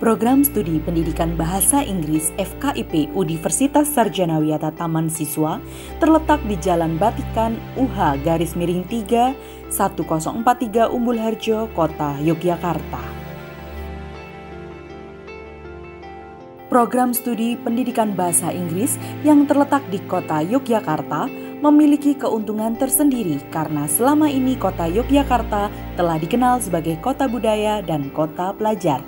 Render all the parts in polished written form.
Program Studi Pendidikan Bahasa Inggris FKIP Universitas Sarjana Wiyata Taman Siswa terletak di Jalan Batikan UH-3 1043 Umbul Harjo, Kota Yogyakarta. Program Studi Pendidikan Bahasa Inggris yang terletak di Kota Yogyakarta memiliki keuntungan tersendiri karena selama ini Kota Yogyakarta telah dikenal sebagai kota budaya dan kota pelajar.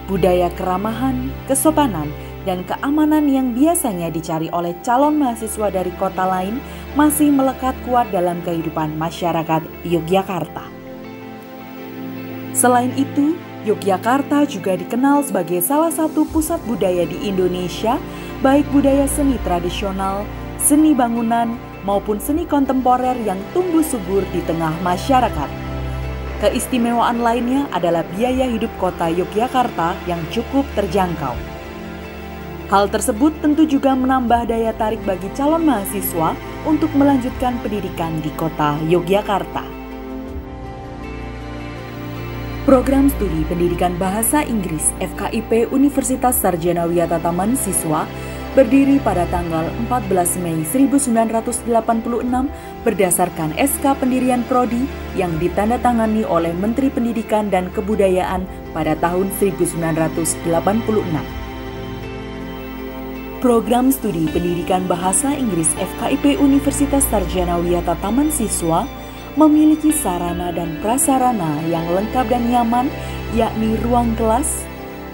Budaya keramahan, kesopanan, dan keamanan yang biasanya dicari oleh calon mahasiswa dari kota lain masih melekat kuat dalam kehidupan masyarakat Yogyakarta. Selain itu, Yogyakarta juga dikenal sebagai salah satu pusat budaya di Indonesia, baik budaya seni tradisional, seni bangunan, maupun seni kontemporer yang tumbuh subur di tengah masyarakat. Keistimewaan lainnya adalah biaya hidup kota Yogyakarta yang cukup terjangkau. Hal tersebut tentu juga menambah daya tarik bagi calon mahasiswa untuk melanjutkan pendidikan di kota Yogyakarta. Program Studi Pendidikan Bahasa Inggris FKIP Universitas Sarjana Wiyata Taman Siswa berdiri pada tanggal 14 Mei 1986 berdasarkan SK Pendirian Prodi yang ditandatangani oleh Menteri Pendidikan dan Kebudayaan pada tahun 1986. Program Studi Pendidikan Bahasa Inggris FKIP Universitas Sarjana Wiyata Taman Siswa memiliki sarana dan prasarana yang lengkap dan nyaman, yakni ruang kelas,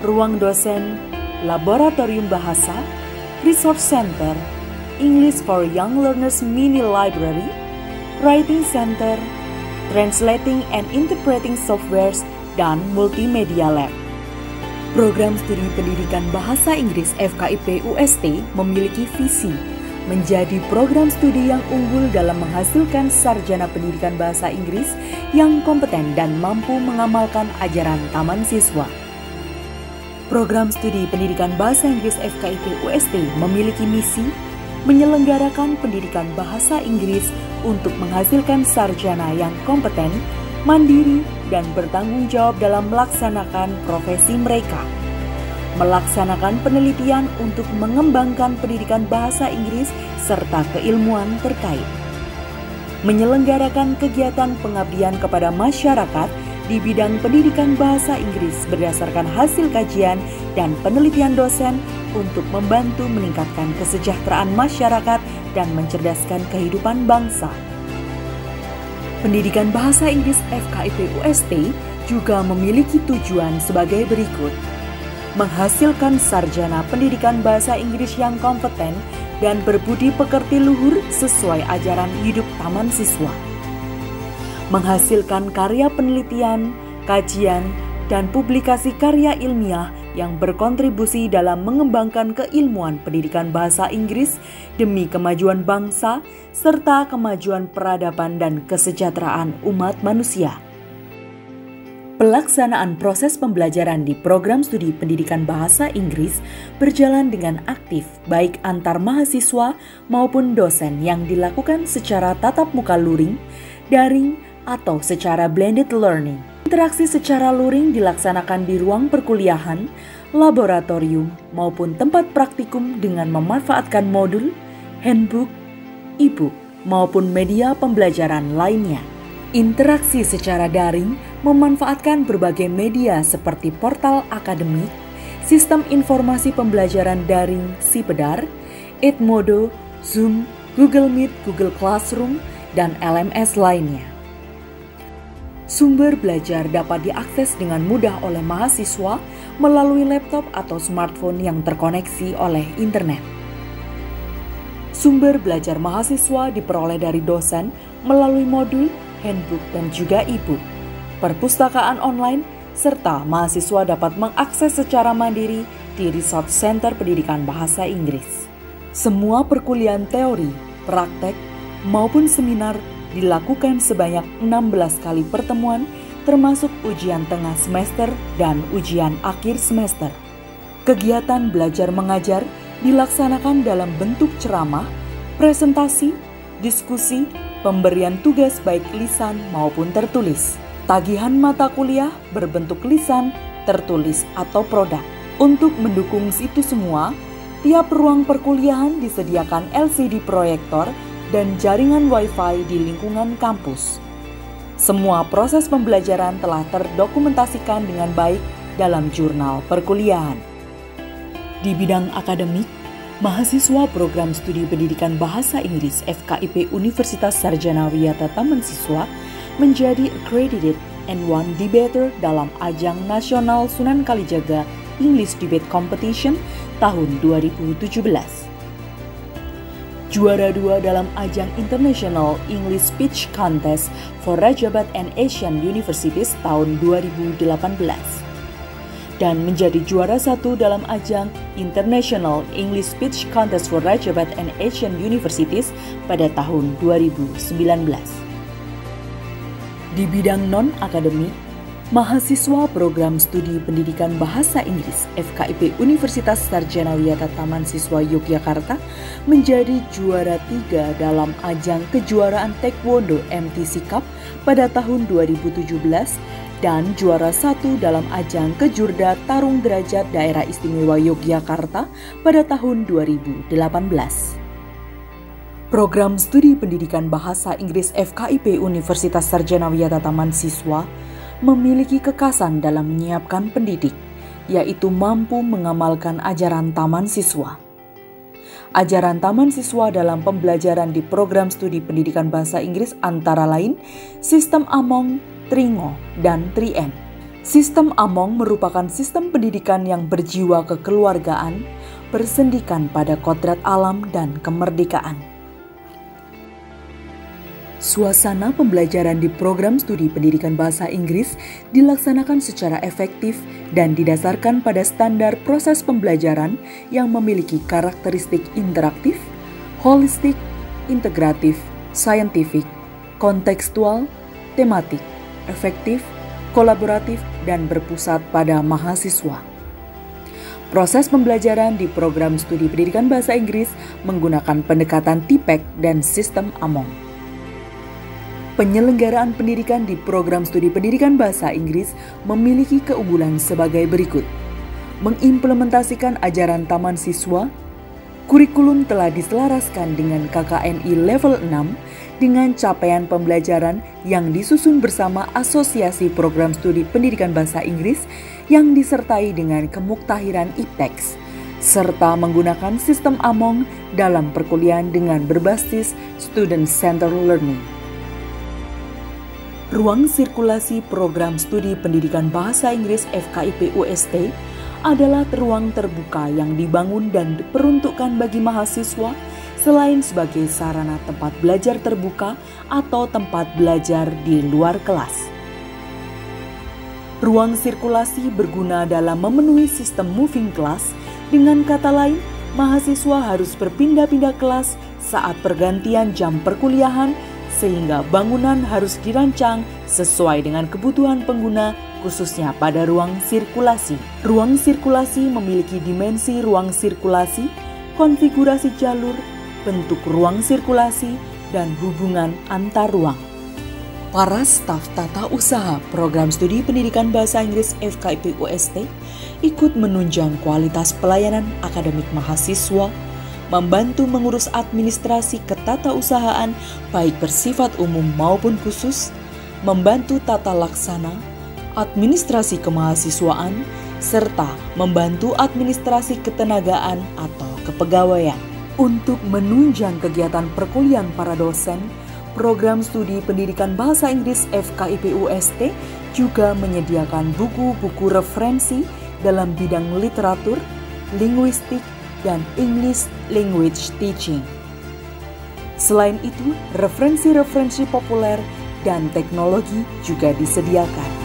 ruang dosen, laboratorium bahasa, Resource Center, English for Young Learners Mini Library, Writing Center, Translating and Interpreting Softwares, dan Multimedia Lab. Program Studi Pendidikan Bahasa Inggris FKIP UST memiliki visi menjadi program studi yang unggul dalam menghasilkan sarjana pendidikan bahasa Inggris yang kompeten dan mampu mengamalkan ajaran taman siswa. Program Studi Pendidikan Bahasa Inggris FKIP UST memiliki misi menyelenggarakan pendidikan bahasa Inggris untuk menghasilkan sarjana yang kompeten, mandiri, dan bertanggung jawab dalam melaksanakan profesi mereka. Melaksanakan penelitian untuk mengembangkan pendidikan bahasa Inggris serta keilmuan terkait. Menyelenggarakan kegiatan pengabdian kepada masyarakat di bidang pendidikan bahasa Inggris berdasarkan hasil kajian dan penelitian dosen untuk membantu meningkatkan kesejahteraan masyarakat dan mencerdaskan kehidupan bangsa. Pendidikan bahasa Inggris FKIP UST juga memiliki tujuan sebagai berikut: menghasilkan sarjana pendidikan bahasa Inggris yang kompeten dan berbudi pekerti luhur sesuai ajaran hidup taman siswa. Menghasilkan karya penelitian, kajian, dan publikasi karya ilmiah yang berkontribusi dalam mengembangkan keilmuan pendidikan bahasa Inggris demi kemajuan bangsa serta kemajuan peradaban dan kesejahteraan umat manusia. Pelaksanaan proses pembelajaran di program studi pendidikan bahasa Inggris berjalan dengan aktif baik antar mahasiswa maupun dosen yang dilakukan secara tatap muka luring, daring, atau secara blended learning. Interaksi secara luring dilaksanakan di ruang perkuliahan, laboratorium, maupun tempat praktikum dengan memanfaatkan modul, handbook, e-book, maupun media pembelajaran lainnya. Interaksi secara daring memanfaatkan berbagai media seperti portal akademik, sistem informasi pembelajaran daring Sipedar, Edmodo, Zoom, Google Meet, Google Classroom, dan LMS lainnya. Sumber belajar dapat diakses dengan mudah oleh mahasiswa melalui laptop atau smartphone yang terkoneksi oleh internet. Sumber belajar mahasiswa diperoleh dari dosen melalui modul, handbook, dan juga e-book, perpustakaan online, serta mahasiswa dapat mengakses secara mandiri di Resource Center Pendidikan Bahasa Inggris. Semua perkuliahan teori, praktek, maupun seminar dilakukan sebanyak 16 kali pertemuan termasuk ujian tengah semester dan ujian akhir semester. Kegiatan belajar mengajar dilaksanakan dalam bentuk ceramah, presentasi, diskusi, pemberian tugas baik lisan maupun tertulis. Tagihan mata kuliah berbentuk lisan, tertulis atau produk. Untuk mendukung situ semua, tiap ruang perkuliahan disediakan LCD proyektor dan jaringan Wi-Fi di lingkungan kampus. Semua proses pembelajaran telah terdokumentasikan dengan baik dalam jurnal perkuliahan. Di bidang akademik, mahasiswa program studi pendidikan bahasa Inggris FKIP Universitas Sarjana Wiyata Taman Siswa menjadi accredited N1 debater dalam ajang nasional Sunan Kalijaga English Debate Competition tahun 2017. Juara 2 dalam ajang International English Speech Contest for Rajabat and Asian Universities tahun 2018. Dan menjadi juara 1 dalam ajang International English Speech Contest for Rajabat and Asian Universities pada tahun 2019. Di bidang non-akademik, mahasiswa program studi pendidikan bahasa Inggris FKIP Universitas Sarjana Wiyata Taman Siswa Yogyakarta menjadi juara 3 dalam ajang kejuaraan Taekwondo MTC Cup pada tahun 2017 dan juara 1 dalam ajang Kejurda Tarung Derajat Daerah Istimewa Yogyakarta pada tahun 2018. Program Studi Pendidikan Bahasa Inggris FKIP Universitas Sarjana Wiyata Taman Siswa memiliki kekhasan dalam menyiapkan pendidik, yaitu mampu mengamalkan ajaran taman siswa. Ajaran taman siswa dalam pembelajaran di program studi pendidikan bahasa Inggris antara lain sistem Among, Tringo, dan 3N. Sistem Among merupakan sistem pendidikan yang berjiwa kekeluargaan, bersendikan pada kodrat alam dan kemerdekaan. Suasana pembelajaran di program studi pendidikan bahasa Inggris dilaksanakan secara efektif dan didasarkan pada standar proses pembelajaran yang memiliki karakteristik interaktif, holistik, integratif, saintifik, kontekstual, tematik, efektif, kolaboratif, dan berpusat pada mahasiswa. Proses pembelajaran di program studi pendidikan bahasa Inggris menggunakan pendekatan TPEC dan sistem Among. Penyelenggaraan pendidikan di program studi pendidikan bahasa Inggris memiliki keunggulan sebagai berikut. Mengimplementasikan ajaran taman siswa, kurikulum telah diselaraskan dengan KKNI level 6 dengan capaian pembelajaran yang disusun bersama Asosiasi Program Studi Pendidikan Bahasa Inggris yang disertai dengan kemuktahiran IPTEX, serta menggunakan sistem Among dalam perkuliahan dengan berbasis student-centered learning. Ruang sirkulasi program studi pendidikan bahasa Inggris FKIP UST adalah ruang terbuka yang dibangun dan diperuntukkan bagi mahasiswa selain sebagai sarana tempat belajar terbuka atau tempat belajar di luar kelas. Ruang sirkulasi berguna dalam memenuhi sistem moving class, dengan kata lain, mahasiswa harus berpindah-pindah kelas saat pergantian jam perkuliahan sehingga bangunan harus dirancang sesuai dengan kebutuhan pengguna, khususnya pada ruang sirkulasi. Ruang sirkulasi memiliki dimensi ruang sirkulasi, konfigurasi jalur, bentuk ruang sirkulasi, dan hubungan antar ruang. Para staf tata usaha program studi pendidikan bahasa Inggris FKIP UST ikut menunjang kualitas pelayanan akademik mahasiswa, membantu mengurus administrasi ketatausahaan baik bersifat umum maupun khusus, membantu tata laksana, administrasi kemahasiswaan, serta membantu administrasi ketenagaan atau kepegawaian. Untuk menunjang kegiatan perkuliahan para dosen, program studi pendidikan bahasa Inggris FKIP UST juga menyediakan buku-buku referensi dalam bidang literatur, linguistik, dan English Language Teaching. Selain itu, referensi-referensi populer dan teknologi juga disediakan.